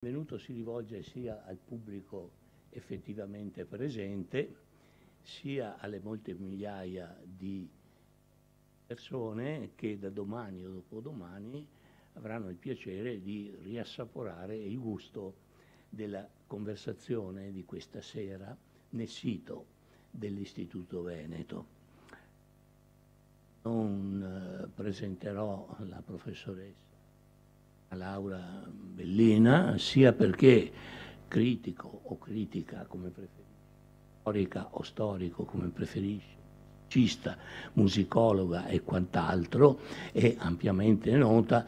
Benvenuto si rivolge sia al pubblico effettivamente presente, sia alle molte migliaia di persone che da domani o dopodomani avranno il piacere di riassaporare il gusto della conversazione di questa sera nel sito dell'Istituto Veneto. Non presenterò la professoressa Laura Bellina, sia perché critico o critica come preferisci, storica o storico come preferisci, musicista, musicologa e quant'altro, è ampiamente nota,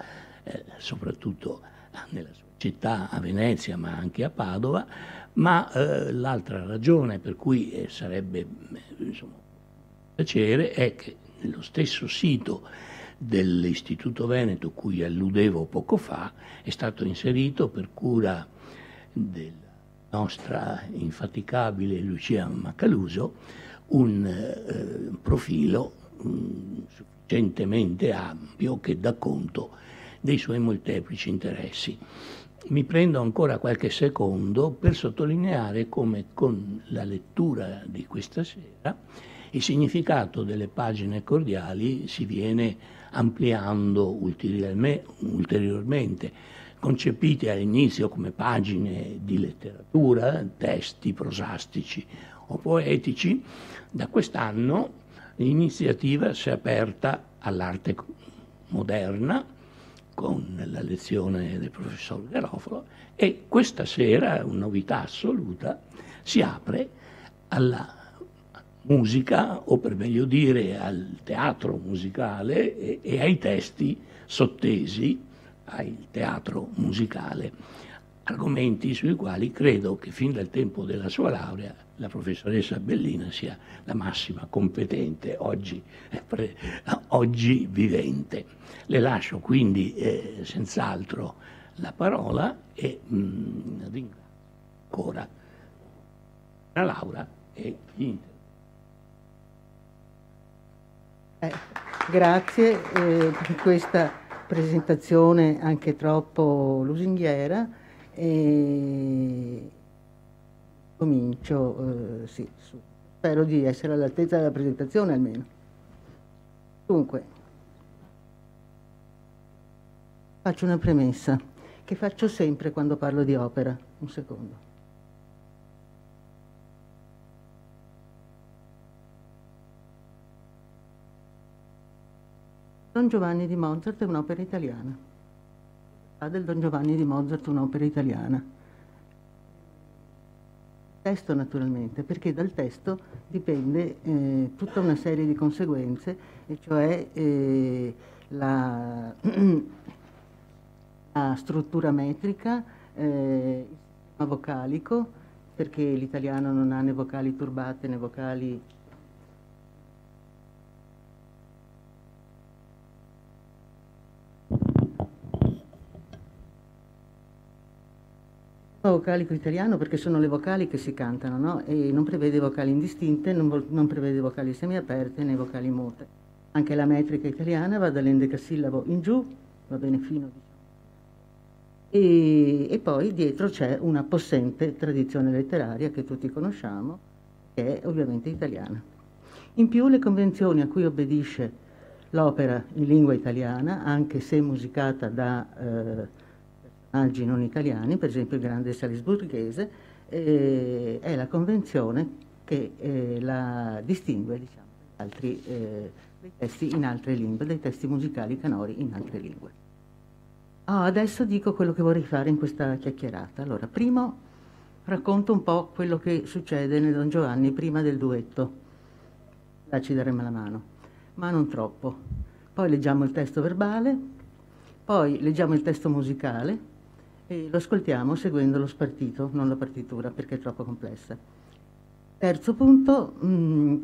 soprattutto nella sua città, a Venezia, ma anche a Padova, ma l'altra ragione per cui sarebbe insomma, piacere è che nello stesso sito dell'Istituto Veneto, cui alludevo poco fa, è stato inserito per cura della nostra infaticabile Lucia Macaluso un profilo sufficientemente ampio che dà conto dei suoi molteplici interessi. Mi prendo ancora qualche secondo per sottolineare come con la lettura di questa sera il significato delle pagine cordiali si viene ampliando ulteriormente, concepite all'inizio come pagine di letteratura, testi prosastici o poetici. Da quest'anno l'iniziativa si è aperta all'arte moderna con la lezione del professor Garofalo e questa sera, una novità assoluta, si apre alla musica, o per meglio dire al teatro musicale e ai testi sottesi al teatro musicale, argomenti sui quali credo che fin dal tempo della sua laurea la professoressa Bellina sia la massima competente oggi vivente. Le lascio quindi senz'altro la parola e ringrazio ancora la Laura e gli interventi. Grazie per questa presentazione anche troppo lusinghiera. Comincio, sì, spero di essere all'altezza della presentazione almeno. Dunque, faccio una premessa che faccio sempre quando parlo di opera. Un secondo. Don Giovanni di Mozart è un'opera italiana. Fa del Don Giovanni di Mozart un'opera italiana. Il testo naturalmente, perché dal testo dipende tutta una serie di conseguenze, e cioè la struttura metrica, il sistema vocalico, perché l'italiano non ha né vocali turbate né vocali vocalico italiano, perché sono le vocali che si cantano, no? E non prevede vocali indistinte, non prevede vocali semiaperte né vocali mute. Anche la metrica italiana va dall'endecasillabo in giù, va bene fino, diciamo. E poi dietro c'è una possente tradizione letteraria che tutti conosciamo, che è ovviamente italiana. In più le convenzioni a cui obbedisce l'opera in lingua italiana, anche se musicata da personaggi non italiani, per esempio il grande salisburghese, è la convenzione che la distingue, diciamo, da altri dei testi in altre lingue, dei testi musicali canori in altre lingue. Adesso dico quello che vorrei fare in questa chiacchierata. Allora, primo racconto un po' quello che succede nel Don Giovanni prima del duetto, là ci daremo la mano, ma non troppo. Poi leggiamo il testo verbale, poi leggiamo il testo musicale e lo ascoltiamo seguendo lo spartito, non la partitura, perché è troppo complessa. Terzo punto,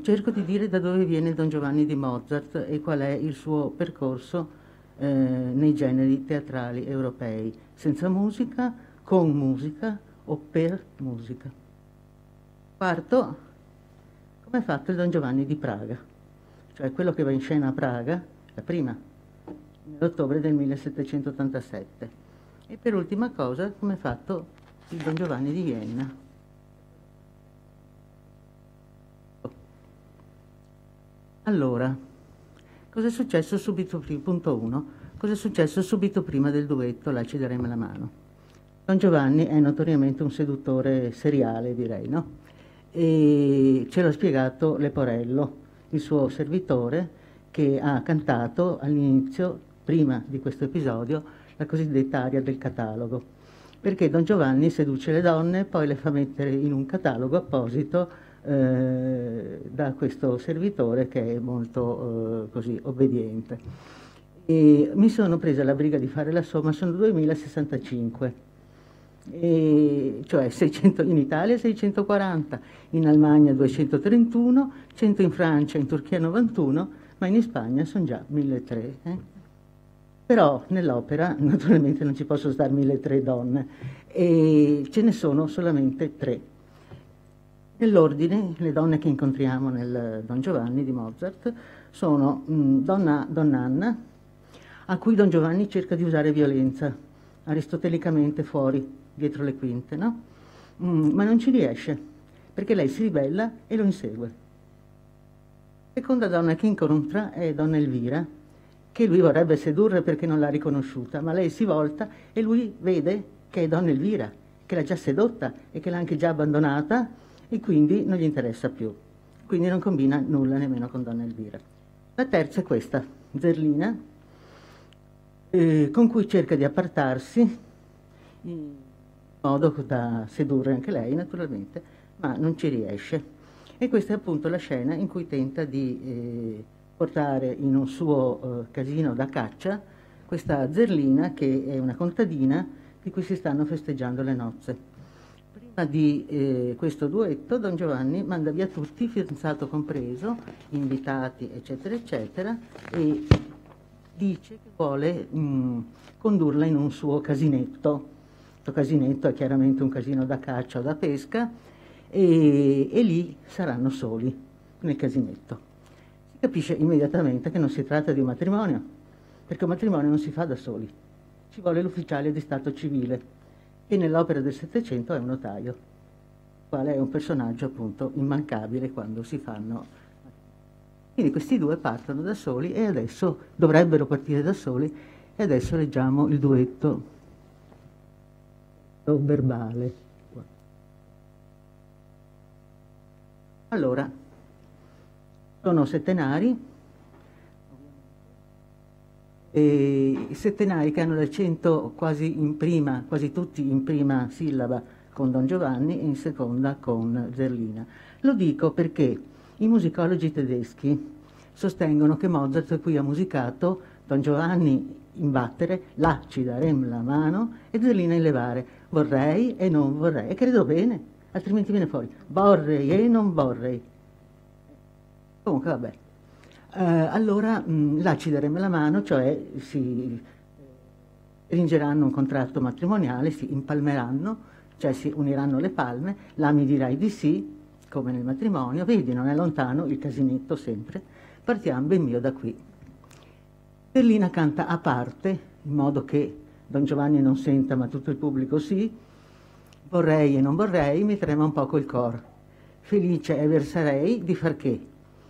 cerco di dire da dove viene il Don Giovanni di Mozart e qual è il suo percorso nei generi teatrali europei, senza musica, con musica o per musica. Quarto, come è fatto il Don Giovanni di Praga, cioè quello che va in scena a Praga, la prima, nell'ottobre del 1787. E per ultima cosa, come è fatto il Don Giovanni di Vienna. Allora, cosa è successo subito prima? Punto 1. Cosa è successo subito prima del duetto La ci daremo la mano? Don Giovanni è notoriamente un seduttore seriale, direi, no? E ce l'ha spiegato Leporello, il suo servitore, che ha cantato all'inizio, prima di questo episodio, la cosiddetta aria del catalogo, perché Don Giovanni seduce le donne, poi le fa mettere in un catalogo apposito da questo servitore che è molto così obbediente. E mi sono presa la briga di fare la somma, sono 2065, cioè 600 in Italia 640, in Almania 231, 100 in Francia, in Turchia 91, ma in Spagna sono già 1300. Però nell'opera naturalmente non ci possono stare 1300 donne e ce ne sono solamente 3. Nell'ordine, le donne che incontriamo nel Don Giovanni di Mozart sono Donna Anna, a cui Don Giovanni cerca di usare violenza, aristotelicamente fuori, dietro le quinte, no? Ma non ci riesce, perché lei si ribella e lo insegue. Seconda donna che incontra è Donna Elvira, che lui vorrebbe sedurre perché non l'ha riconosciuta, ma lei si volta e lui vede che è Donna Elvira, che l'ha già sedotta e che l'ha anche già abbandonata, e quindi non gli interessa più. Quindi non combina nulla nemmeno con Donna Elvira. La terza è questa, Zerlina, con cui cerca di appartarsi in modo da sedurre anche lei, naturalmente, ma non ci riesce. E questa è appunto la scena in cui tenta di portare in un suo casino da caccia questa Zerlina, che è una contadina di cui si stanno festeggiando le nozze. Prima di questo duetto, Don Giovanni manda via tutti, fidanzato compreso, invitati, eccetera, eccetera, e dice che vuole condurla in un suo casinetto. Questo casinetto è chiaramente un casino da caccia o da pesca, e lì saranno soli, nel casinetto. Si capisce immediatamente che non si tratta di un matrimonio, perché un matrimonio non si fa da soli. Ci vuole l'ufficiale di stato civile, che nell'opera del Settecento è un notaio, quale è un personaggio appunto immancabile quando si fanno. Quindi questi due partono da soli e adesso dovrebbero partire da soli, e adesso leggiamo il duetto verbale. Allora, sono settenari, i settenari che hanno l'accento quasi tutti in prima sillaba con Don Giovanni e in seconda con Zerlina. Lo dico perché i musicologi tedeschi sostengono che Mozart qui ha musicato Don Giovanni in battere, là ci daremo la mano, e Zerlina in levare, vorrei e non vorrei, e credo bene, altrimenti viene fuori vorrei e non vorrei. Comunque vabbè. Allora là ci daremo la mano, cioè si stringeranno un contratto matrimoniale, si impalmeranno, cioè si uniranno le palme, là mi dirai di sì, come nel matrimonio, vedi non è lontano il casinetto sempre, partiamo ben mio da qui. Zerlina canta a parte, in modo che Don Giovanni non senta ma tutto il pubblico sì, vorrei e non vorrei, mi trema un poco il cor, felice e versarei di far che?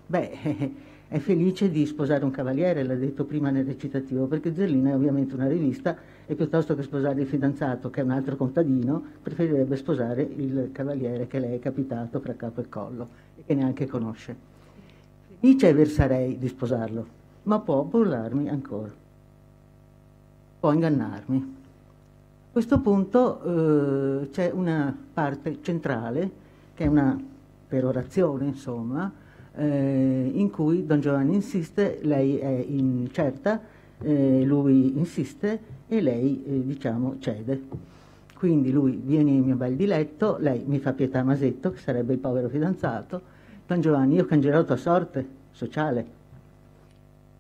Beh, è felice di sposare un cavaliere, l'ha detto prima nel recitativo, perché Zerlina è ovviamente una rivista e piuttosto che sposare il fidanzato, che è un altro contadino, preferirebbe sposare il cavaliere che le è capitato fra capo e collo e che neanche conosce. Felice e versarei di sposarlo, ma può burlarmi ancora, può ingannarmi. A questo punto c'è una parte centrale, che è una perorazione, insomma, in cui Don Giovanni insiste, lei è incerta, lui insiste e lei, diciamo, cede. Quindi lui, vieni in mio bel diletto, lei mi fa pietà Masetto, che sarebbe il povero fidanzato, Don Giovanni, io cambierò tua sorte sociale.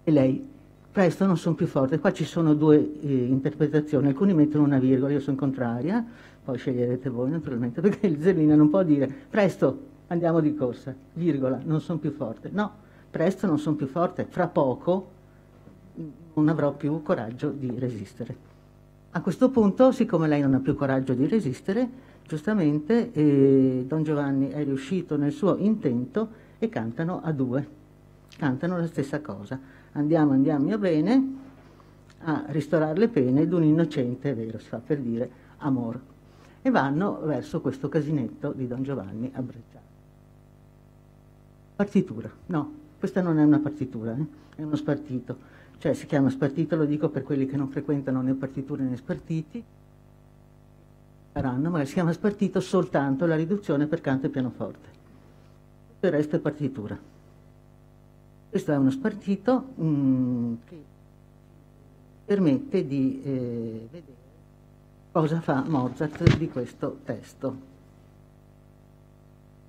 E lei, presto, non sono più forte. Qua ci sono due interpretazioni, alcuni mettono una virgola, io sono contraria, poi sceglierete voi naturalmente, perché Zerlina non può dire, presto, andiamo di corsa, virgola, non sono più forte. No, presto non sono più forte, fra poco non avrò più coraggio di resistere. A questo punto, siccome lei non ha più coraggio di resistere, giustamente Don Giovanni è riuscito nel suo intento e cantano a due, cantano la stessa cosa. Andiamo, andiamo, mio bene, a ristorare le pene d'un innocente, è vero, si fa per dire, amor. E vanno verso questo casinetto di Don Giovanni a Brecciale. Partitura, no, questa non è una partitura, è uno spartito. Cioè si chiama spartito, lo dico per quelli che non frequentano né partiture né spartiti, ma si chiama spartito soltanto la riduzione per canto e pianoforte. Tutto il resto è partitura. Questo è uno spartito che permette di vedere cosa fa Mozart di questo testo.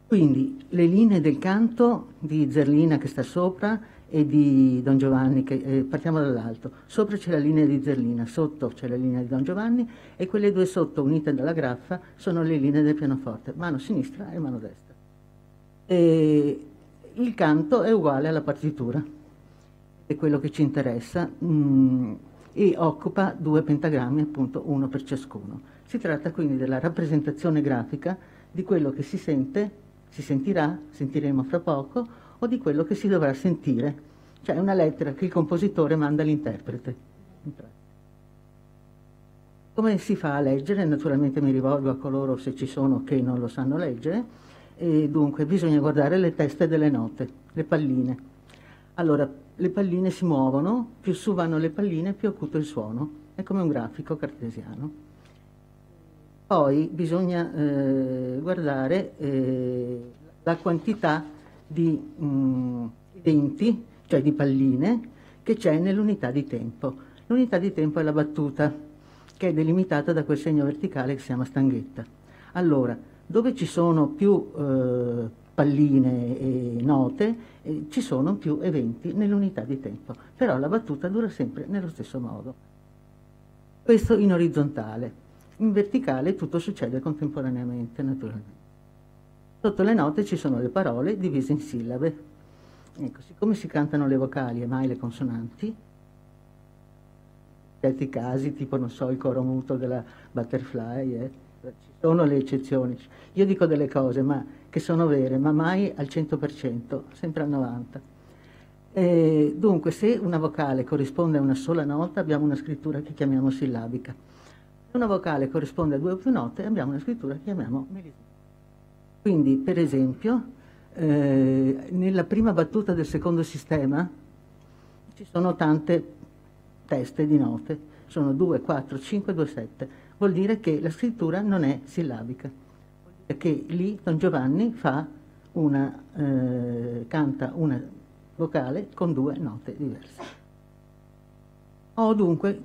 Quindi le linee del canto di Zerlina che sta sopra e di Don Giovanni, partiamo dall'alto. Sopra c'è la linea di Zerlina, sotto c'è la linea di Don Giovanni e quelle due sotto unite dalla graffa sono le linee del pianoforte, mano sinistra e mano destra. E il canto è uguale alla partitura, è quello che ci interessa, e occupa 2 pentagrammi, appunto uno per ciascuno. Si tratta quindi della rappresentazione grafica di quello che si sente, si sentirà, sentiremo fra poco, o di quello che si dovrà sentire, cioè una lettera che il compositore manda all'interprete. Come si fa a leggere? Naturalmente mi rivolgo a coloro, se ci sono, che non lo sanno leggere, e dunque bisogna guardare le teste delle note, le palline. Allora, le palline si muovono, più su vanno le palline, più acuto il suono, è come un grafico cartesiano. Poi bisogna guardare la quantità di denti, cioè di palline, che c'è nell'unità di tempo. L'unità di tempo è la battuta, che è delimitata da quel segno verticale che si chiama stanghetta. Allora, dove ci sono più palline e note, ci sono più eventi nell'unità di tempo, però la battuta dura sempre nello stesso modo. Questo in orizzontale. In verticale tutto succede contemporaneamente, naturalmente. Sotto le note ci sono le parole divise in sillabe. Ecco, siccome si cantano le vocali e mai le consonanti, in certi casi, tipo, non so, il coro muto della Butterfly, ci sono le eccezioni. Io dico delle cose che sono vere, ma mai al 100%, sempre al 90%. Dunque, se una vocale corrisponde a una sola nota, abbiamo una scrittura che chiamiamo sillabica. Se una vocale corrisponde a 2 o più note, abbiamo una scrittura che chiamiamo melismica. Quindi, per esempio, nella prima battuta del secondo sistema ci sono tante teste di note, sono 2, 4, 5, 2, 7. Vuol dire che la scrittura non è sillabica, vuol dire che lì Don Giovanni canta una vocale con 2 note diverse. Dunque,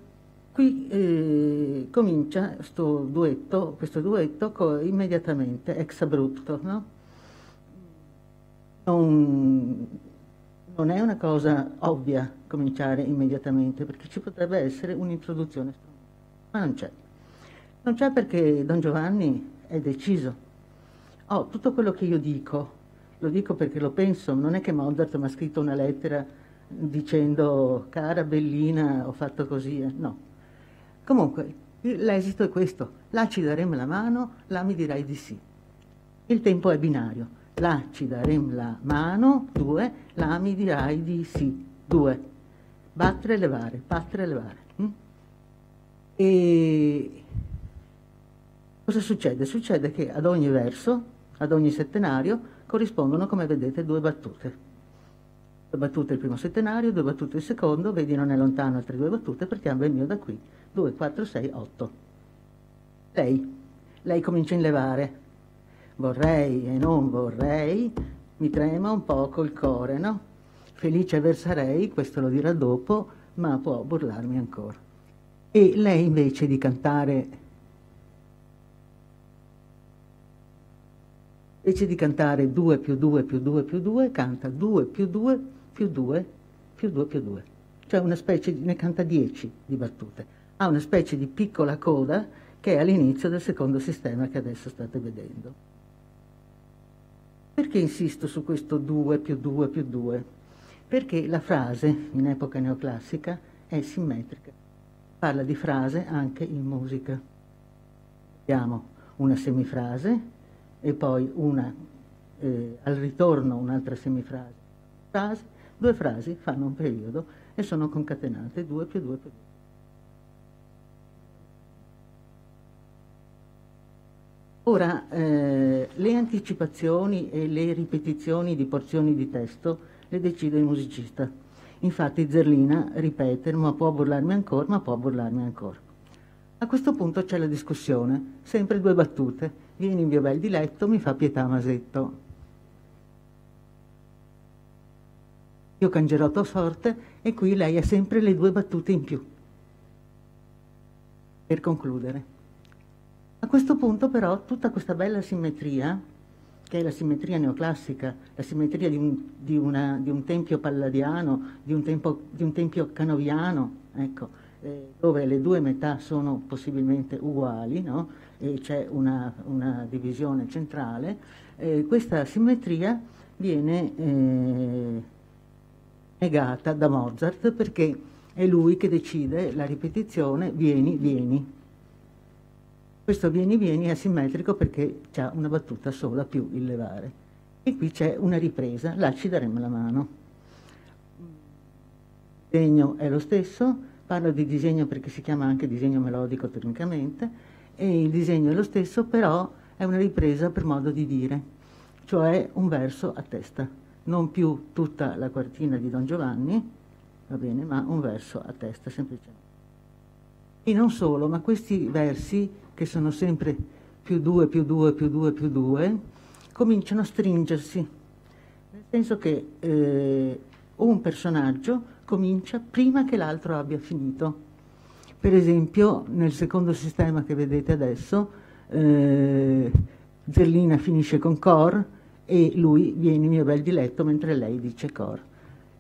qui comincia questo duetto immediatamente, ex abrupto, no? Non è una cosa ovvia cominciare immediatamente, perché ci potrebbe essere un'introduzione strumentale, ma non c'è. Non c'è perché Don Giovanni è deciso. Tutto quello che io dico, lo dico perché lo penso, non è che Mozart mi ha scritto una lettera dicendo cara Bellina, ho fatto così, no. Comunque, l'esito è questo: là ci daremo la mano, là mi dirai di sì. Il tempo è binario. Là ci daremo la mano, 2, là mi dirai di sì, 2. Battere e levare, battere e levare. E cosa succede? Succede che ad ogni verso, ad ogni settenario, corrispondono, come vedete, 2 battute. 2 battute il primo settenario, 2 battute il secondo, vedi non è lontano altre 2 battute, partiamo il mio da qui. 2, 4, 6, 8. Lei comincia in levare. Vorrei e non vorrei, mi trema un poco il core, no? Felice aver sarei, questo lo dirà dopo, ma può burlarmi ancora. E lei invece di cantare 2 più 2 più 2 più 2, canta 2 più 2 più 2 più 2 più 2. Cioè una specie ne canta 10 di battute. Ha una specie di piccola coda che è all'inizio del secondo sistema che adesso state vedendo. Perché insisto su questo 2 più 2 più 2? Perché la frase, in epoca neoclassica, è simmetrica. parla di frase anche in musica. Abbiamo una semifrase e poi al ritorno un'altra semifrase. Due frasi fanno un periodo e sono concatenate 2 più 2 più 2. Ora, le anticipazioni e le ripetizioni di porzioni di testo le decide il musicista. Infatti Zerlina ripete: ma può burlarmi ancora, ma può burlarmi ancora. A questo punto c'è la discussione, sempre 2 battute. Vieni in mio bel diletto, mi fa pietà Masetto. Io cangerò tua sorte, e qui lei ha sempre le 2 battute in più. Per concludere. A questo punto però tutta questa bella simmetria, che è la simmetria neoclassica, la simmetria di un tempio palladiano, di un tempio canoviano, ecco, dove le 2 metà sono possibilmente uguali, no? E c'è una divisione centrale, questa simmetria viene negata da Mozart, perché è lui che decide la ripetizione vieni, vieni. Questo vieni, vieni è asimmetrico perché c'ha una battuta sola più il levare. E qui c'è una ripresa, là ci daremo la mano. Il disegno è lo stesso, parlo di disegno perché si chiama anche disegno melodico tecnicamente, e il disegno è lo stesso, però è una ripresa per modo di dire, cioè un verso a testa, non più tutta la quartina di Don Giovanni, va bene, ma un verso a testa semplicemente. E non solo, ma questi versi, che sono sempre più 2, più 2, più 2, più 2, cominciano a stringersi, nel senso che un personaggio comincia prima che l'altro abbia finito. Per esempio, nel secondo sistema che vedete adesso, Zerlina finisce con cor e lui viene in mio bel diletto mentre lei dice cor.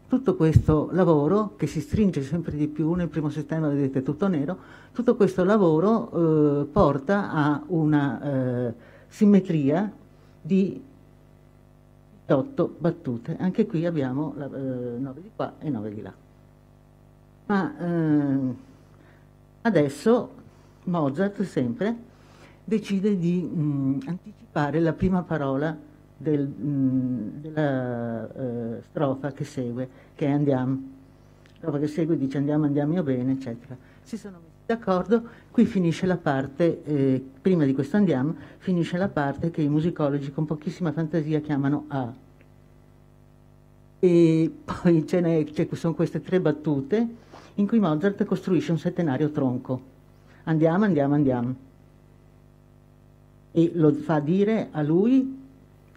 Tutto questo lavoro, che si stringe sempre di più, nel primo sistema vedete tutto nero, tutto questo lavoro porta a una simmetria di 8 battute. Anche qui abbiamo 9 di qua e 9 di là. Ma adesso Mozart sempre decide di anticipare la prima parola della strofa che segue, che è andiamo. La strofa che segue dice andiamo, andiamo io bene, eccetera. Si sono messi d'accordo, qui finisce la parte, prima di questo andiamo, finisce la parte che i musicologi con pochissima fantasia chiamano A. E poi sono queste 3 battute in cui Mozart costruisce un settenario tronco. Andiamo, andiamo, andiamo. E lo fa dire a lui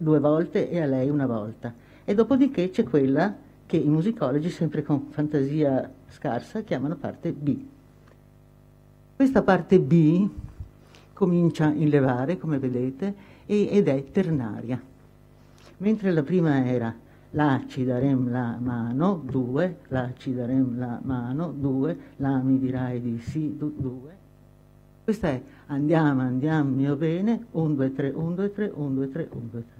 2 volte e a lei 1 volta. E dopodiché c'è quella che i musicologi, sempre con fantasia scarsa, chiamano parte B. Questa parte B comincia in levare, come vedete, ed è ternaria. Mentre la prima era la ci darem la mano, 2, la ci darem la mano, 2, la mi dirai di sì, 2. Questa è andiamo, andiamo mio bene, 1, 2, 3, 1, 2, 3, 1, 2, 3, 1, 2, 3.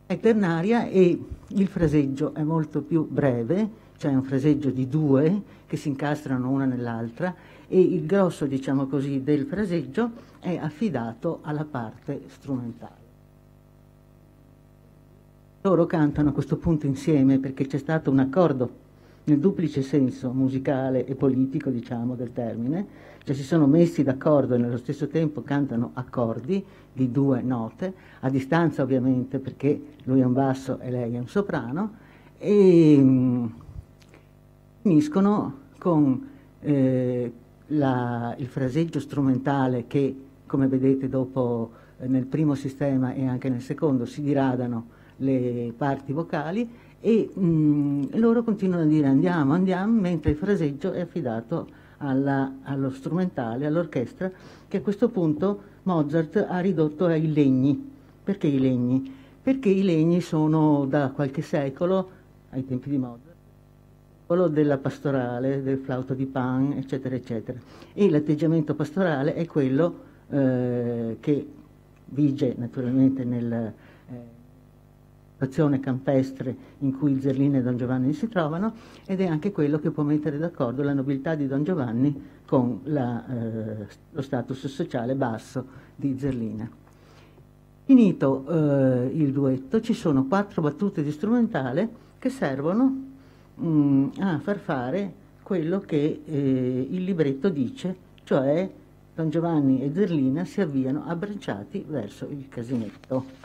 È ternaria e il fraseggio è molto più breve, cioè un fraseggio di 2 che si incastrano una nell'altra, e il grosso, diciamo così, del fraseggio è affidato alla parte strumentale. Loro cantano a questo punto insieme perché c'è stato un accordo nel duplice senso musicale e politico, diciamo, del termine, cioè si sono messi d'accordo e nello stesso tempo cantano accordi di 2 note, a distanza ovviamente perché lui è un basso e lei è un soprano, e finiscono con il fraseggio strumentale che, come vedete dopo nel primo sistema e anche nel secondo, si diradano le parti vocali e loro continuano a dire andiamo, andiamo, mentre il fraseggio è affidato allo strumentale, all'orchestra, che a questo punto Mozart ha ridotto ai legni. Perché i legni? Perché i legni sono da qualche secolo, ai tempi di Mozart, quello della pastorale, del flauto di Pan, eccetera, eccetera. E l'atteggiamento pastorale è quello che vige naturalmente nel situazione campestre in cui Zerlina e Don Giovanni si trovano, ed è anche quello che può mettere d'accordo la nobiltà di Don Giovanni con lo status sociale basso di Zerlina. Finito il duetto, ci sono 4 battute di strumentale che servono a far fare quello che il libretto dice, cioè Don Giovanni e Zerlina si avviano abbracciati verso il casinetto.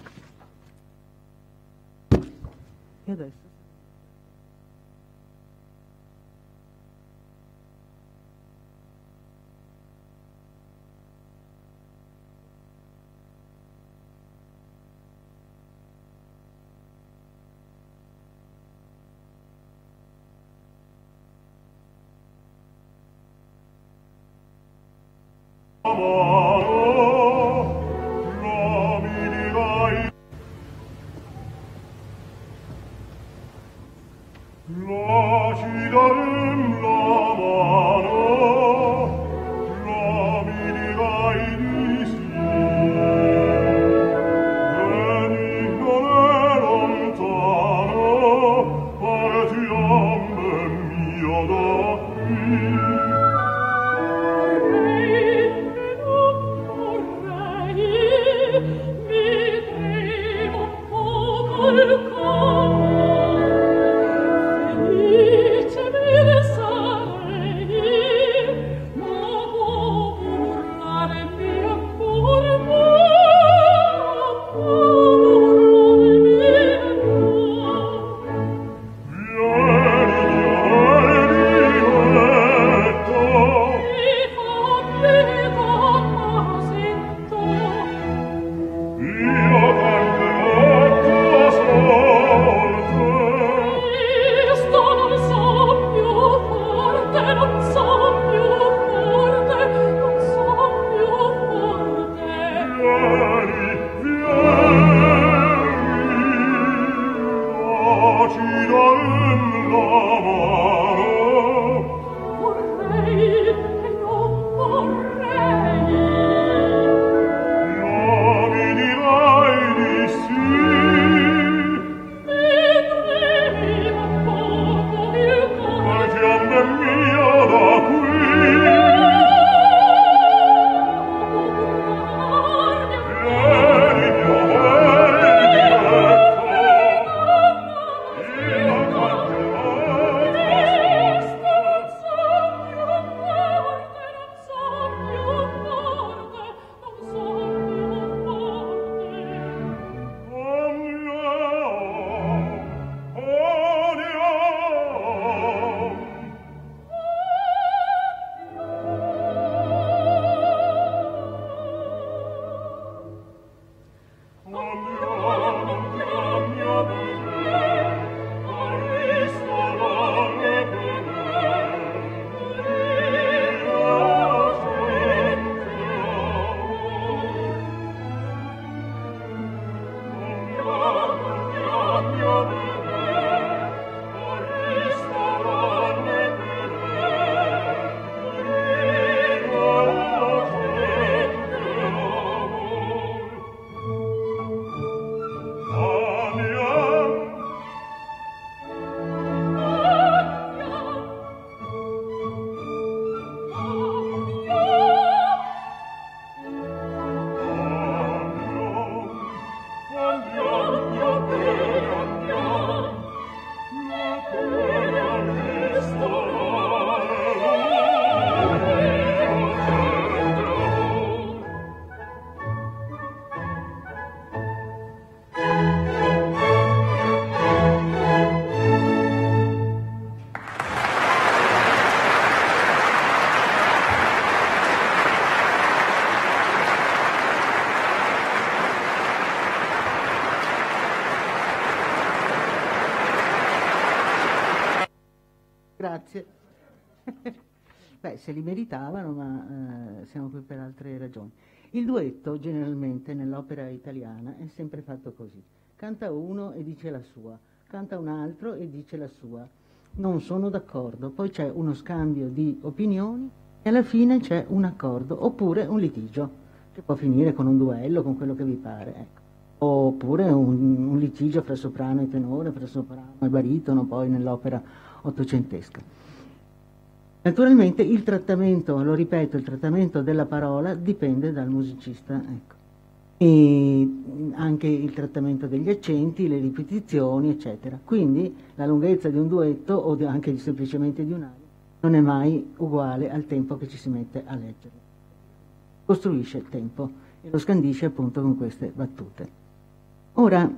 E adesso Grazie. Beh, se li meritavano, ma siamo qui per altre ragioni. Il duetto, generalmente, nell'opera italiana è sempre fatto così. Canta uno e dice la sua, canta un altro e dice la sua. Non sono d'accordo, poi c'è uno scambio di opinioni e alla fine c'è un accordo, oppure un litigio, che può finire con un duello, con quello che vi pare. Ecco. oppure un litigio fra soprano e tenore, fra soprano e baritono, poi nell'opera ottocentesca. Naturalmente il trattamento, lo ripeto, il trattamento della parola dipende dal musicista, ecco. E anche il trattamento degli accenti, le ripetizioni, eccetera. Quindi la lunghezza di un duetto o anche semplicemente di un'aria non è mai uguale al tempo che ci si mette a leggere. Costruisce il tempo e lo scandisce appunto con queste battute. Ora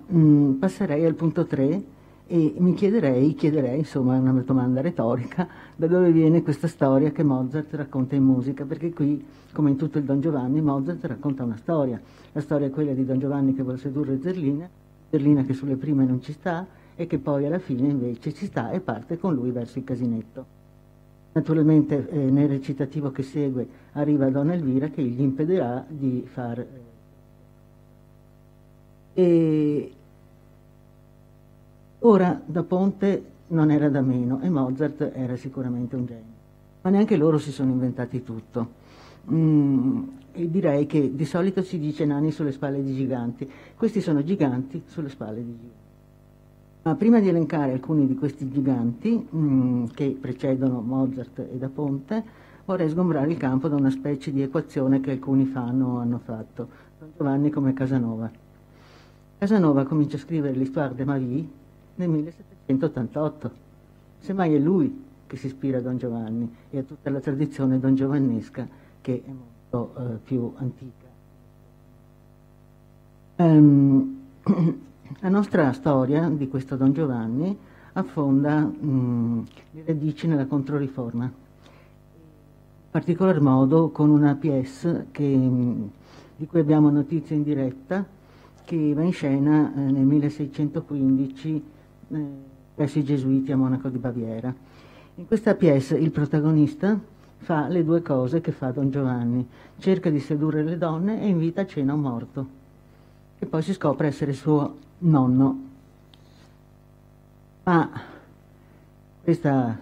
passerei al punto 3 e chiederei, insomma, è una domanda retorica, da dove viene questa storia che Mozart racconta in musica, perché qui, come in tutto il Don Giovanni, Mozart racconta una storia. La storia è quella di Don Giovanni che vuole sedurre Zerlina, Zerlina che sulle prime non ci sta e che poi alla fine invece ci sta e parte con lui verso il casinetto. Naturalmente nel recitativo che segue arriva Donna Elvira che gli impedirà di far... Ora, da Ponte non era da meno e Mozart era sicuramente un genio, ma neanche loro si sono inventati tutto. E direi che di solito si dice nani sulle spalle di giganti, questi sono giganti sulle spalle di giganti. Ma prima di elencare alcuni di questi giganti che precedono Mozart e da Ponte, vorrei sgombrare il campo da una specie di equazione che alcuni fanno o hanno fatto, Don Giovanni come Casanova. Casanova comincia a scrivere l'Histoire de ma vie nel 1788. Semmai è lui che si ispira a Don Giovanni e a tutta la tradizione dongiovannesca che è molto più antica. La nostra storia di questo Don Giovanni affonda le radici nella Controriforma, in particolar modo con una pièce di cui abbiamo notizia in diretta, che va in scena nel 1615 presso i Gesuiti a Monaco di Baviera. In questa pièce il protagonista fa le due cose che fa Don Giovanni: cerca di sedurre le donne e invita a cena un morto, e poi si scopre essere suo nonno. Ma questa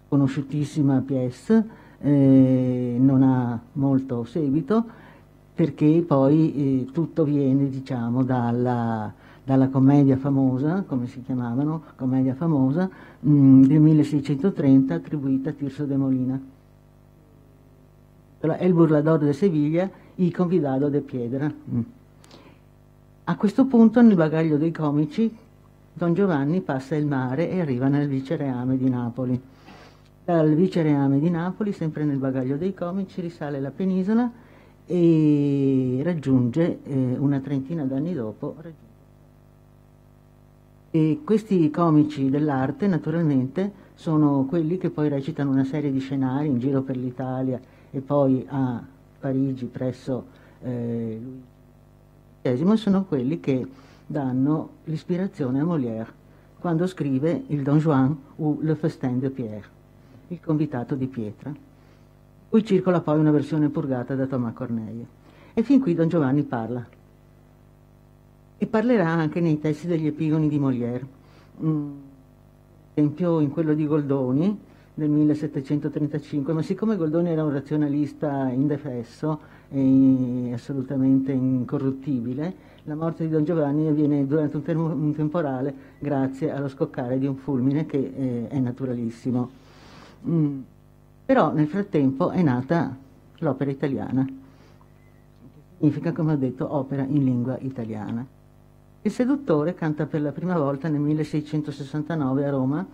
conosciutissima pièce non ha molto seguito, perché poi tutto viene, diciamo, dalla commedia famosa, come si chiamavano, commedia famosa, del 1630, attribuita a Tirso de Molina. El burlador de Sevilla, y convidado de Piedra. A questo punto, nel bagaglio dei comici, Don Giovanni passa il mare e arriva nel vicereame di Napoli. Dal vicereame di Napoli, sempre nel bagaglio dei comici, risale la penisola e raggiunge, una trentina d'anni dopo, e questi comici dell'arte naturalmente sono quelli che poi recitano una serie di scenari in giro per l'Italia e poi a Parigi presso Luigi XVI, sono quelli che danno l'ispirazione a Molière quando scrive il Don Juan ou le Festin de Pierre, il convitato di pietra, cui circola poi una versione purgata da Thomas Corneille. E fin qui Don Giovanni parla. E parlerà anche nei testi degli epigoni di Molière. Ad esempio in quello di Goldoni, del 1735, ma siccome Goldoni era un razionalista indefesso e assolutamente incorruttibile, la morte di Don Giovanni avviene durante un temporale grazie allo scoccare di un fulmine che è naturalissimo. Però nel frattempo è nata l'opera italiana, che significa, come ho detto, opera in lingua italiana. Il seduttore canta per la prima volta nel 1669 a Roma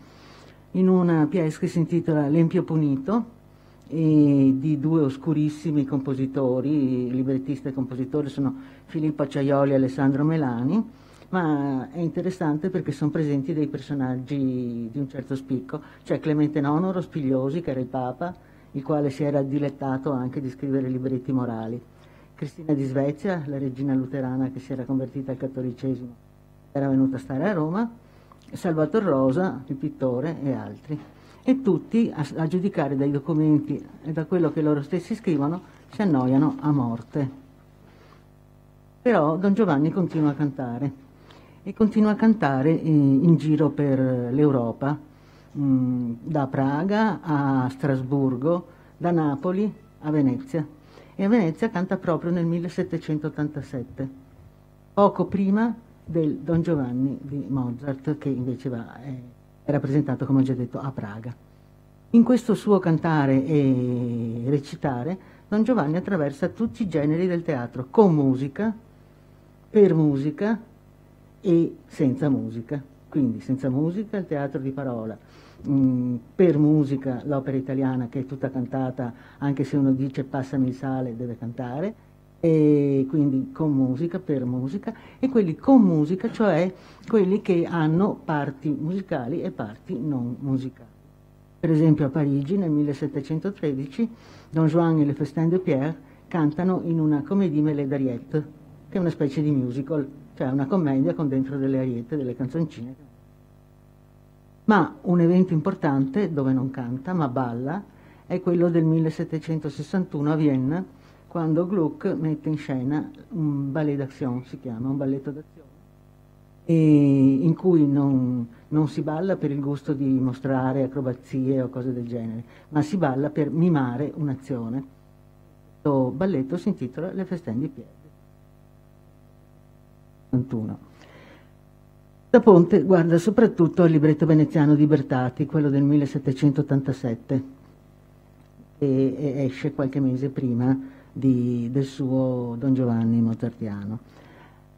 in una pièce che si intitola L'Empio Punito, e di due oscurissimi compositori, librettista e compositore sono Filippo Acciaioli e Alessandro Melani, ma è interessante perché sono presenti dei personaggi di un certo spicco. C'è Clemente IX Rospigliosi, che era il Papa, il quale si era dilettato anche di scrivere libretti morali, Cristina di Svezia, la regina luterana che si era convertita al cattolicesimo, era venuta a stare a Roma, Salvator Rosa, il pittore, e altri. E tutti, a giudicare dai documenti e da quello che loro stessi scrivono, si annoiano a morte. Però Don Giovanni continua a cantare, e continua a cantare in giro per l'Europa, da Praga a Strasburgo, da Napoli a Venezia. E a Venezia canta proprio nel 1787. poco prima del Don Giovanni di Mozart, che invece è rappresentato, come ho già detto, a Praga. In questo suo cantare e recitare, Don Giovanni attraversa tutti i generi del teatro, con musica, per musica e senza musica. Quindi senza musica il teatro di parola, per musica l'opera italiana che è tutta cantata, anche se uno dice passami il sale deve cantare, e quindi con musica, per musica, e quelli con musica, cioè quelli che hanno parti musicali e parti non musicali. Per esempio a Parigi nel 1713 Don Juan e le Festin de Pierre cantano in una comédie mêlée d'ariette, che è una specie di musical, cioè una commedia con dentro delle ariette, delle canzoncine. Ma un evento importante dove non canta ma balla è quello del 1761 a Vienna, quando Gluck mette in scena un ballet d'action, si chiama, un balletto d'azione, in cui non si balla per il gusto di mostrare acrobazie o cose del genere, ma si balla per mimare un'azione. Questo balletto si intitola Le Festin di Pierre. Da Ponte guarda soprattutto al libretto veneziano di Bertati, quello del 1787, che esce qualche mese prima del suo Don Giovanni mozartiano.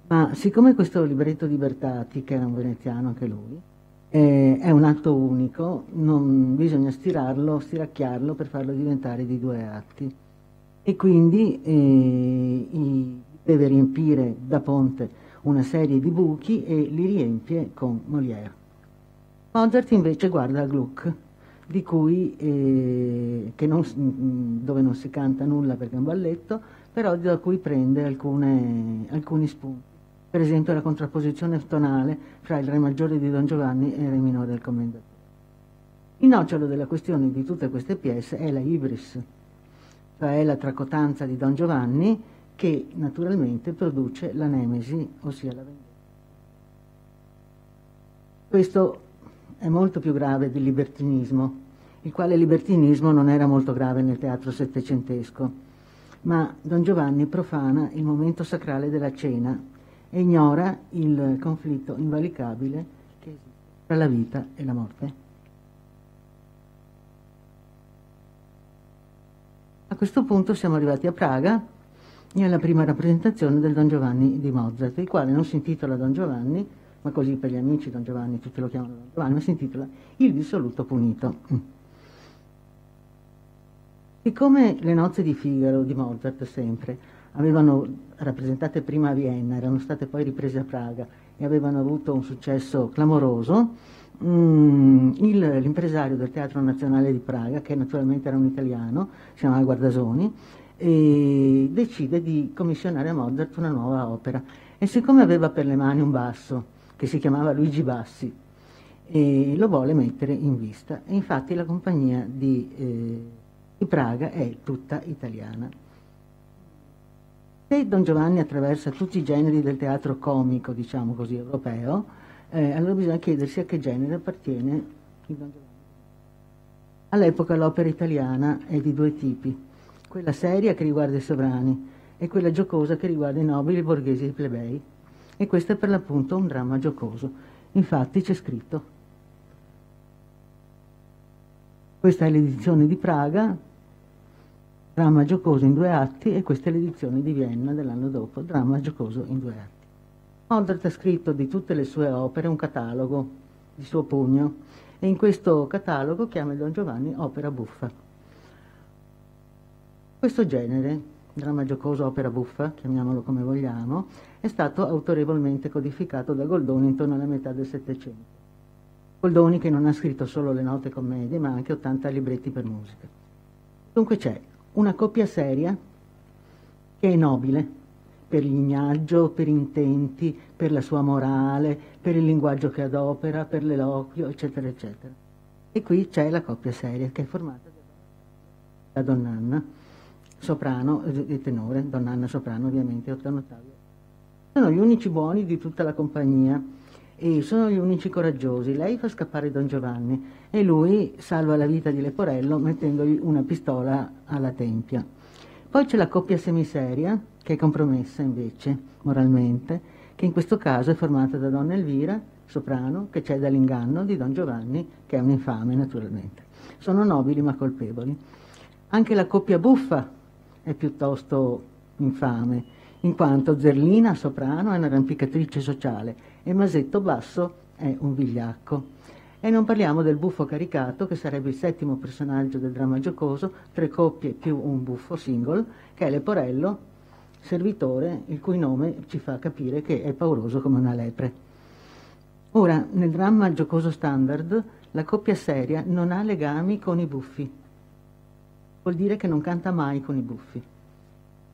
Ma siccome questo libretto di Bertati, che era un veneziano anche lui, è un atto unico, non bisogna stiracchiarlo per farlo diventare di 2 atti. E quindi deve riempire da Ponte una serie di buchi e li riempie con Molière. Mozart invece guarda a Gluck, di cui, dove non si canta nulla perché è un balletto, però da cui prende alcuni spunti. Per esempio la contrapposizione tonale fra il Re maggiore di Don Giovanni e il Re minore del Commendatore. Il nocciolo della questione di tutte queste pièce è la ibris, cioè la tracotanza di Don Giovanni, che naturalmente produce la nemesi, ossia la vendetta. Questo è molto più grave del libertinismo, il quale libertinismo non era molto grave nel teatro settecentesco, ma Don Giovanni profana il momento sacrale della cena e ignora il conflitto invalicabile che esiste tra la vita e la morte. A questo punto siamo arrivati a Praga, nella prima rappresentazione del Don Giovanni di Mozart, il quale non si intitola Don Giovanni, ma così per gli amici Don Giovanni tutti lo chiamano Don Giovanni, ma si intitola Il dissoluto punito. Siccome le nozze di Figaro di Mozart sempre avevano rappresentate prima a Vienna, erano state poi riprese a Praga e avevano avuto un successo clamoroso, l'impresario del Teatro Nazionale di Praga, che naturalmente era un italiano, si chiamava Guardasoni, e decide di commissionare a Mozart una nuova opera. E siccome aveva per le mani un basso che si chiamava Luigi Bassi, lo vuole mettere in vista. E infatti la compagnia di Praga è tutta italiana. Se Don Giovanni attraversa tutti i generi del teatro comico, diciamo così, europeo, allora bisogna chiedersi a che genere appartiene il Don Giovanni. All'epoca l'opera italiana è di 2 tipi: quella seria che riguarda i sovrani e quella giocosa che riguarda i nobili, i borghesi e i plebei. E questo è per l'appunto un dramma giocoso. Infatti c'è scritto: questa è l'edizione di Praga, dramma giocoso in 2 atti, e questa è l'edizione di Vienna dell'anno dopo, dramma giocoso in 2 atti. Mozart ha scritto di tutte le sue opere un catalogo di suo pugno, e in questo catalogo chiama il Don Giovanni opera buffa. Questo genere, dramma giocoso, opera buffa, chiamiamolo come vogliamo, è stato autorevolmente codificato da Goldoni intorno alla metà del Settecento. Goldoni che non ha scritto solo le note commedie, ma anche 80 libretti per musica. Dunque c'è una coppia seria che è nobile per lignaggio, per intenti, per la sua morale, per il linguaggio che adopera, per l'eloquio, eccetera, eccetera. E qui c'è la coppia seria che è formata da Donn'Anna, soprano e tenore, Donn'Anna soprano ovviamente, Ottanottavio. Sono gli unici buoni di tutta la compagnia e sono gli unici coraggiosi. Lei fa scappare Don Giovanni e lui salva la vita di Leporello mettendogli una pistola alla tempia. Poi c'è la coppia semiseria, che è compromessa invece moralmente, che in questo caso è formata da Donna Elvira, soprano, che cede all'inganno di Don Giovanni, che è un infame naturalmente. Sono nobili ma colpevoli. Anche la coppia buffa è piuttosto infame, in quanto Zerlina, soprano, è un'arrampicatrice sociale e Masetto, basso, è un vigliacco. E non parliamo del buffo caricato, che sarebbe il settimo personaggio del dramma giocoso, 3 coppie più un buffo single, che è Leporello, servitore, il cui nome ci fa capire che è pauroso come una lepre. Ora, nel dramma giocoso standard, la coppia seria non ha legami con i buffi. Vuol dire che non canta mai con i buffi.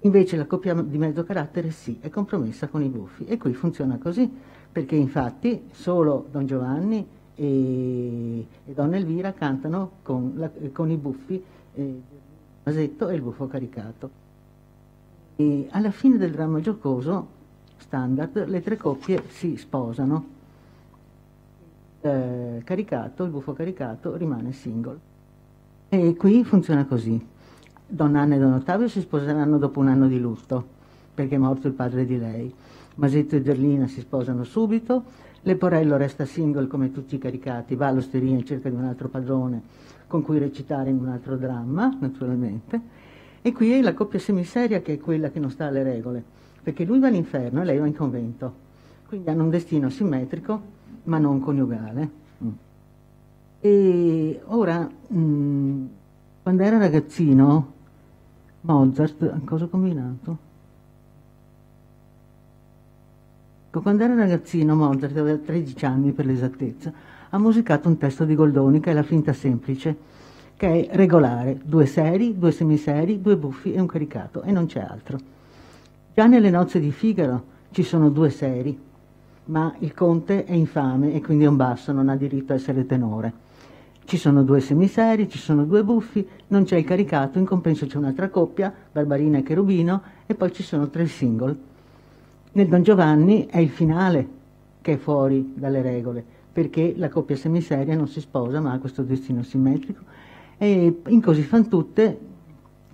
Invece la coppia di mezzo carattere sì, è compromessa con i buffi. E qui funziona così, perché infatti solo Don Giovanni e Donna Elvira cantano con i buffi, Masetto e il buffo caricato. E alla fine del dramma giocoso standard le 3 coppie si sposano. Il buffo caricato rimane single. E qui funziona così. Don Anna e Don Ottavio si sposeranno dopo un anno di lutto, perché è morto il padre di lei. Masetto e Zerlina si sposano subito. Leporello resta single come tutti i caricati, va all'osteria in cerca di un altro padrone con cui recitare in un altro dramma, naturalmente. E qui è la coppia semiseria, che è quella che non sta alle regole, perché lui va all'inferno e lei va in convento. Quindi hanno un destino simmetrico, ma non coniugale. E ora, quando era ragazzino, Mozart, cosa ho combinato? Quando era ragazzino, Mozart, aveva 13 anni per l'esattezza, ha musicato un testo di Goldoni che è La finta semplice, che è regolare, 2 seri, 2 semiseri, 2 buffi e un caricato, e non c'è altro. Già nelle Nozze di Figaro ci sono 2 seri, ma il conte è infame e quindi è un basso, non ha diritto a essere tenore. Ci sono 2 semiseri, ci sono 2 buffi, non c'è il caricato, in compenso c'è un'altra coppia, Barbarina e Cherubino, e poi ci sono 3 single. Nel Don Giovanni è il finale che è fuori dalle regole, perché la coppia semiseria non si sposa ma ha questo destino simmetrico, e in Così fan tutte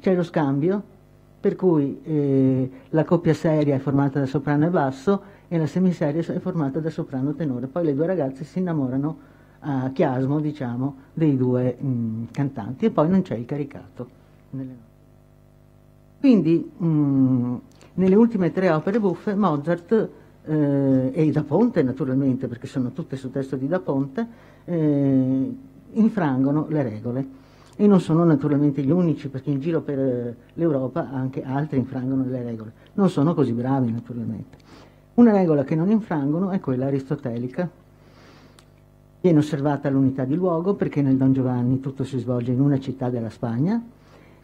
c'è lo scambio, per cui la coppia seria è formata da soprano e basso e la semiseria è formata da soprano e tenore. Poi le 2 ragazze si innamorano a chiasmo, diciamo, dei 2 cantanti, e poi non c'è il caricato. Quindi nelle ultime 3 opere buffe Mozart e Da Ponte, naturalmente, perché sono tutte su testo di Da Ponte, infrangono le regole. E non sono naturalmente gli unici, perché in giro per l'Europa anche altri infrangono le regole. Non sono così bravi, naturalmente. Una regola che non infrangono è quella aristotelica. Viene osservata l'unità di luogo, perché nel Don Giovanni tutto si svolge in una città della Spagna.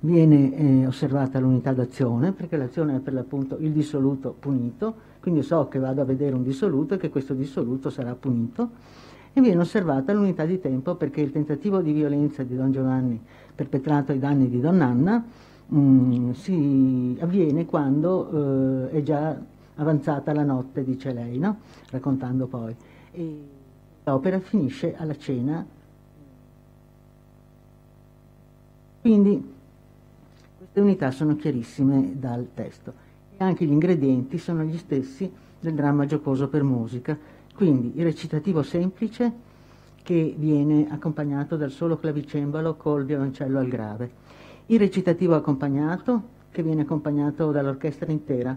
Viene osservata l'unità d'azione, perché l'azione è per l'appunto il dissoluto punito, quindi so che vado a vedere un dissoluto e che questo dissoluto sarà punito. E viene osservata l'unità di tempo, perché il tentativo di violenza di Don Giovanni perpetrato ai danni di Don Anna si avviene quando è già avanzata la notte, dice lei, no? Raccontando poi. E l'opera finisce alla cena. Quindi queste unità sono chiarissime dal testo, e anche gli ingredienti sono gli stessi del dramma giocoso per musica. Quindi il recitativo semplice, che viene accompagnato dal solo clavicembalo col violoncello al grave, il recitativo accompagnato, che viene accompagnato dall'orchestra intera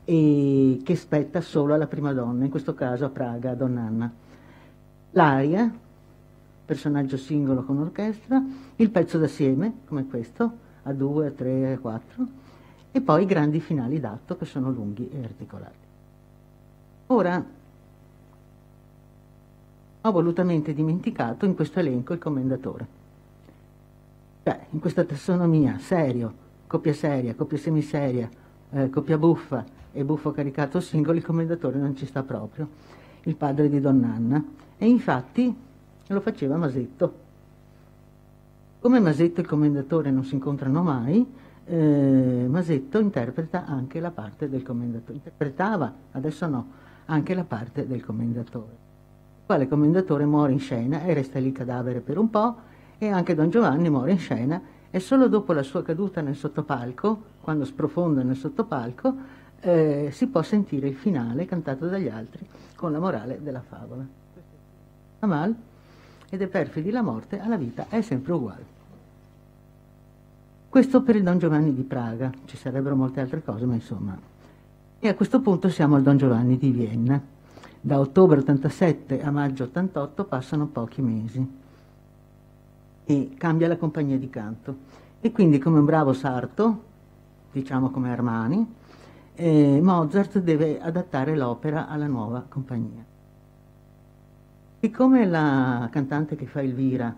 e che spetta solo alla prima donna, in questo caso a Praga, a Donna Anna, l'aria, personaggio singolo con orchestra, il pezzo d'assieme, come questo, a 2, a 3, a 4, e poi i grandi finali d'atto, che sono lunghi e articolati. Ora, ho volutamente dimenticato in questo elenco il commendatore. Cioè, in questa tassonomia, serio, coppia seria, coppia semiseria, coppia buffa e buffo caricato singolo, il commendatore non ci sta proprio, il padre di Donna Anna, e infatti lo faceva Masetto. Come Masetto e il commendatore non si incontrano mai, Masetto interpreta anche la parte del commendatore. Interpretava, adesso no, anche la parte del commendatore. Il quale commendatore muore in scena e resta lì cadavere per un po', e anche Don Giovanni muore in scena, e solo dopo la sua caduta nel sottopalco, quando sprofonda nel sottopalco, si può sentire il finale cantato dagli altri con la morale della favola. Amal, ed è perfidi la morte, alla vita è sempre uguale. Questo per il Don Giovanni di Praga, ci sarebbero molte altre cose, ma insomma. E a questo punto siamo al Don Giovanni di Vienna. Da ottobre 87 a maggio 88 passano pochi mesi e cambia la compagnia di canto. E quindi, come un bravo sarto, diciamo come Armani, Mozart deve adattare l'opera alla nuova compagnia. Siccome la cantante che fa Elvira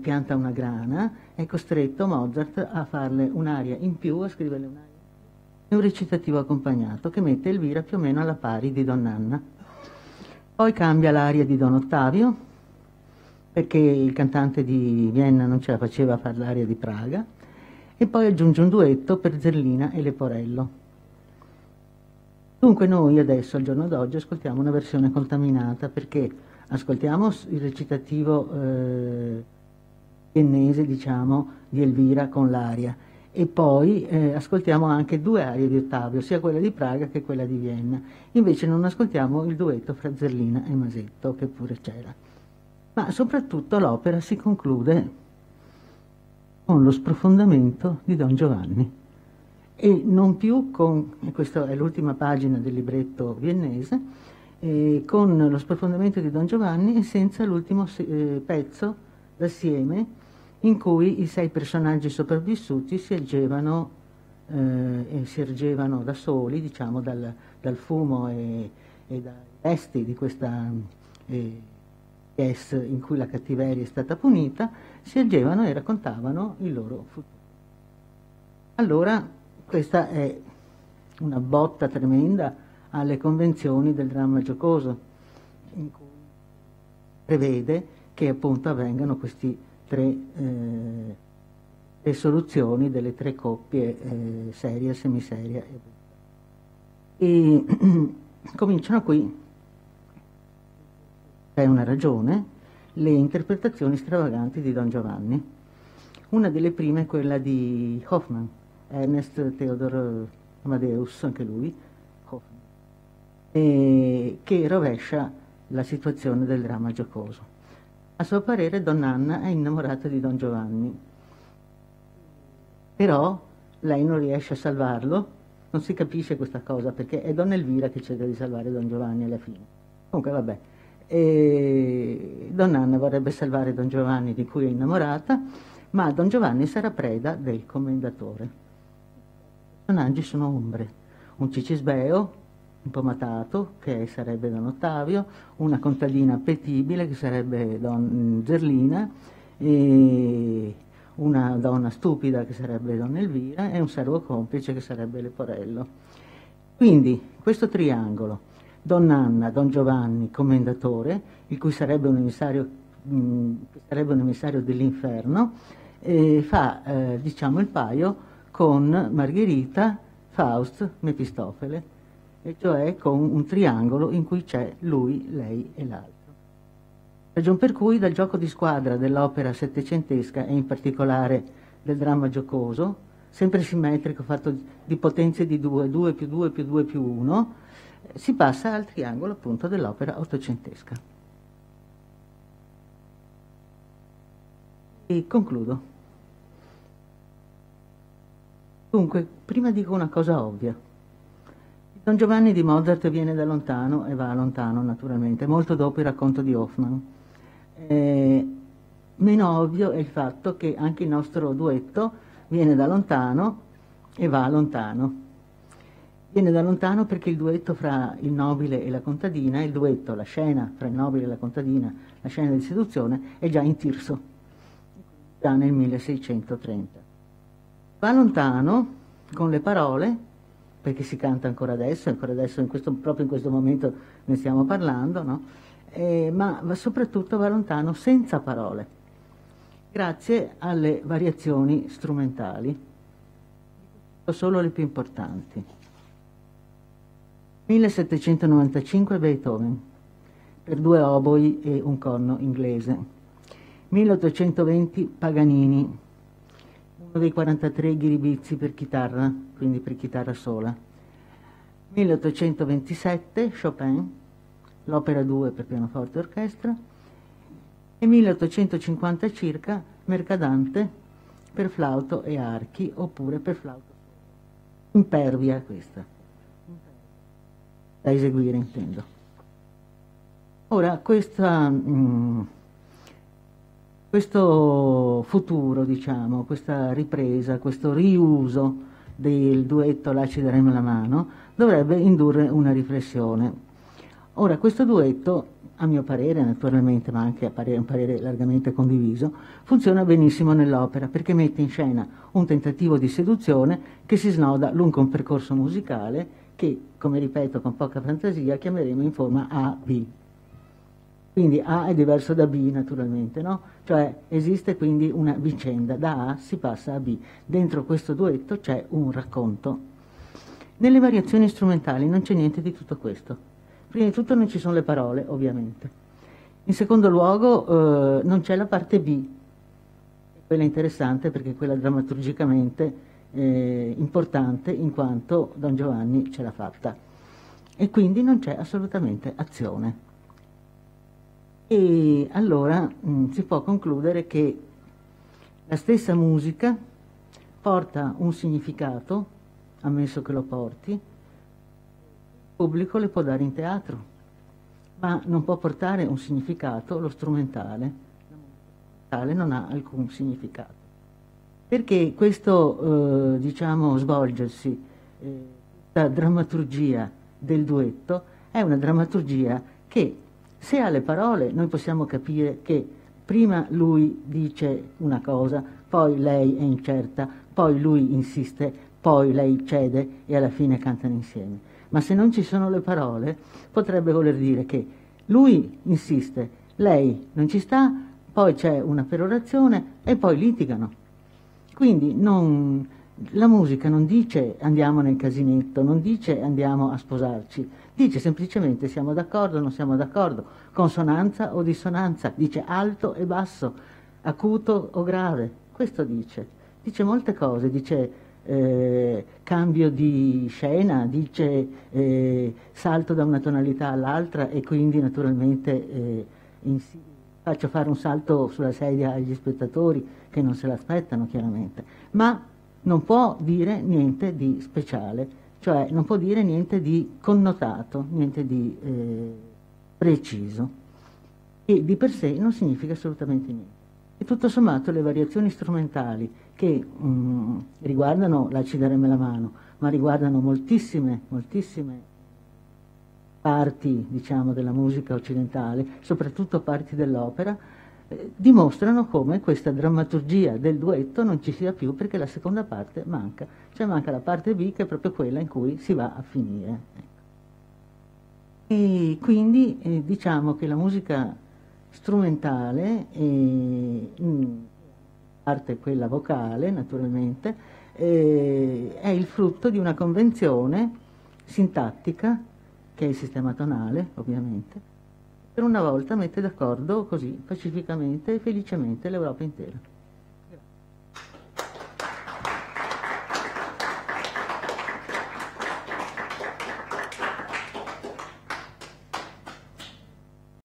pianta una grana, è costretto Mozart a farle un'aria in più, a scriverle un'aria e un recitativo accompagnato che mette Elvira più o meno alla pari di Don Anna. Poi cambia l'aria di Don Ottavio, perché il cantante di Vienna non ce la faceva a fare l'aria di Praga, e poi aggiunge un duetto per Zerlina e Leporello. Dunque noi adesso, al giorno d'oggi, ascoltiamo una versione contaminata, perché ascoltiamo il recitativo viennese, diciamo, di Elvira con l'aria, e poi ascoltiamo anche due arie di Ottavio, sia quella di Praga che quella di Vienna. Invece non ascoltiamo il duetto fra Zerlina e Masetto, che pure c'era. Ma soprattutto l'opera si conclude con lo sprofondamento di Don Giovanni, e non più con, e questa è l'ultima pagina del libretto viennese, con lo sprofondamento di Don Giovanni e senza l'ultimo pezzo d'assieme in cui i 6 personaggi sopravvissuti si ergevano da soli, diciamo, dal fumo e dai resti di questa pièce in cui la cattiveria è stata punita, si ergevano e raccontavano il loro futuro. Allora, questa è una botta tremenda alle convenzioni del dramma giocoso, in cui prevede che appunto avvengano questi tre soluzioni delle 3 coppie, seria, semiseria e cominciano qui, c'è una ragione, le interpretazioni stravaganti di Don Giovanni. Una delle prime è quella di Hoffmann, Ernest Theodor Amadeus, anche lui, Hoffmann, che rovescia la situazione del dramma giocoso. A suo parere Donna Anna è innamorata di Don Giovanni, però lei non riesce a salvarlo, non si capisce questa cosa, perché è Donna Elvira che cerca di salvare Don Giovanni alla fine. Comunque vabbè, Donna Anna vorrebbe salvare Don Giovanni di cui è innamorata, ma Don Giovanni sarà preda del commendatore. I personaggi sono ombre, un Cicisbeo impomatato, che sarebbe Don Ottavio, una contadina appetibile, che sarebbe Don Zerlina, e una donna stupida, che sarebbe Donna Elvira, e un servo complice, che sarebbe Leporello. Quindi, questo triangolo, Donna Anna, Don Giovanni, commendatore, il cui sarebbe un emissario dell'inferno, fa, diciamo, il paio con Margherita, Faust, Mefistofele, e cioè con un triangolo in cui c'è lui, lei e l'altro. Ragion per cui dal gioco di squadra dell'opera settecentesca e in particolare del dramma giocoso, sempre simmetrico, fatto di potenze di 2, 2 più 2 più 2 più 1, si passa al triangolo appunto dell'opera ottocentesca. E concludo. Dunque, prima dico una cosa ovvia. Don Giovanni di Mozart viene da lontano e va lontano naturalmente, molto dopo il racconto di Hoffmann. Meno ovvio è il fatto che anche il nostro duetto viene da lontano e va lontano. Viene da lontano perché il duetto fra il nobile e la contadina, il duetto, la scena fra il nobile e la contadina, la scena di seduzione, è già in Tirso, già nel 1630. Va lontano con le parole, perché si canta ancora adesso proprio in questo momento ne stiamo parlando, no? Ma soprattutto va lontano senza parole, grazie alle variazioni strumentali, solo le più importanti. 1795 Beethoven, per 2 oboi e un corno inglese. 1820 Paganini, uno dei 43 ghiribizzi per chitarra, quindi per chitarra sola. 1827 Chopin, l'opera 2 per pianoforte e orchestra, e 1850 circa Mercadante per flauto e archi, oppure per flauto impervia, questa da eseguire intendo. Ora questo futuro, diciamo, questa ripresa, questo riuso del duetto Là ci daremo la mano dovrebbe indurre una riflessione. Ora, questo duetto, a mio parere naturalmente, ma anche un parere largamente condiviso, funziona benissimo nell'opera perché mette in scena un tentativo di seduzione che si snoda lungo un percorso musicale che, come ripeto con poca fantasia, chiameremo in forma A-B. Quindi A è diverso da B naturalmente, no? Cioè esiste quindi una vicenda, da A si passa a B. Dentro questo duetto c'è un racconto. Nelle variazioni strumentali non c'è niente di tutto questo. Prima di tutto non ci sono le parole, ovviamente. In secondo luogo non c'è la parte B. Quella è interessante perché quella drammaturgicamente importante in quanto Don Giovanni ce l'ha fatta. E quindi non c'è assolutamente azione. E allora si può concludere che la stessa musica porta un significato, ammesso che lo porti, il pubblico le può dare in teatro, ma non può portare un significato lo strumentale. Tale non ha alcun significato. Perché questo, diciamo, svolgersi, la drammaturgia del duetto è una drammaturgia che, se ha le parole, noi possiamo capire che prima lui dice una cosa, poi lei è incerta, poi lui insiste, poi lei cede e alla fine cantano insieme. Ma se non ci sono le parole, potrebbe voler dire che lui insiste, lei non ci sta, poi c'è una perorazione e poi litigano. Quindi la musica non dice andiamo nel casinetto, non dice andiamo a sposarci, dice semplicemente siamo d'accordo o non siamo d'accordo, consonanza o dissonanza, dice alto e basso, acuto o grave, questo dice. Dice molte cose, dice cambio di scena, dice salto da una tonalità all'altra e quindi naturalmente faccio fare un salto sulla sedia agli spettatori che non se l'aspettano chiaramente, ma non può dire niente di speciale, cioè non può dire niente di connotato, niente di preciso, e di per sé non significa assolutamente niente. E tutto sommato le variazioni strumentali che riguardano Là ci daremo la mano, ma riguardano moltissime parti, diciamo, della musica occidentale, soprattutto parti dell'opera, dimostrano come questa drammaturgia del duetto non ci sia più perché la seconda parte manca, cioè manca la parte B che è proprio quella in cui si va a finire. E quindi diciamo che la musica strumentale, parte quella vocale naturalmente, è il frutto di una convenzione sintattica che è il sistema tonale ovviamente, per una volta mette d'accordo così pacificamente e felicemente l'Europa intera.